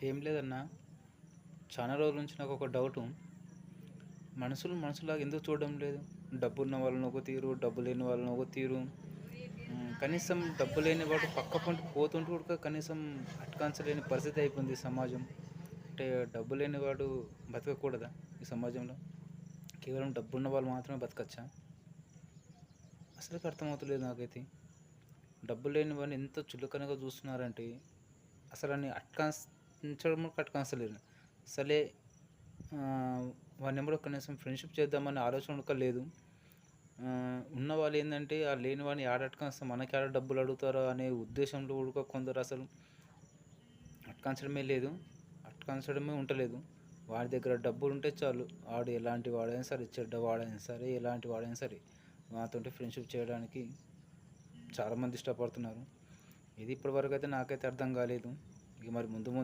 ఏం లేదన్నా, చాలా రోజుల నుంచి నాకు ఒక డౌటు. మనుషులు మనుషులాగా ఎందుకు చూడడం లేదు? డబ్బున్న వాళ్ళని ఒక తీరు, డబ్బు లేని వాళ్ళని ఒక తీరు. కనీసం డబ్బు లేనివాడు పక్క పొంటి పోతుంటే కూడా కనీసం అటకాంచలేని పరిస్థితి అయిపోయింది ఈ సమాజం. అంటే డబ్బు లేనివాడు బతకకూడదా ఈ సమాజంలో? కేవలం డబ్బున్న వాళ్ళు మాత్రమే బతకచ్చా? అసలుకి అర్థమవుతలేదు నాకైతే. డబ్బు లేని వాడిని ఎంత చులకనగా చూస్తున్నారంటే అసలని అటకాయించడం కూడా అటకాయించలేరు. సరే, వాడిని కూడా కనీసం ఫ్రెండ్షిప్ చేద్దామనే ఆలోచన కూడా లేదు. ఉన్నవాళ్ళు ఏంటంటే ఆ లేని వాడిని ఆడ అటకాయిస్తే మనకి ఆడ డబ్బులు అడుగుతారో అనే ఉద్దేశంలో కూడా కొందరు అసలు అటకాయించడమే లేదు, అటకాయించడమే ఉండలేదు. వాడి దగ్గర డబ్బులు ఉంటే చాలు, వాడు ఎలాంటి వాడైనా సరే, చెడ్డవాడైనా సరే, ఎలాంటి వాడైనా సరే వాడితోటి ఫ్రెండ్షిప్ చేయడానికి చాలామంది ఇష్టపడుతున్నారు. ఇది ఇప్పటివరకు అయితే నాకైతే అర్థం కాలేదు. ఇక మరి ముందు ముందు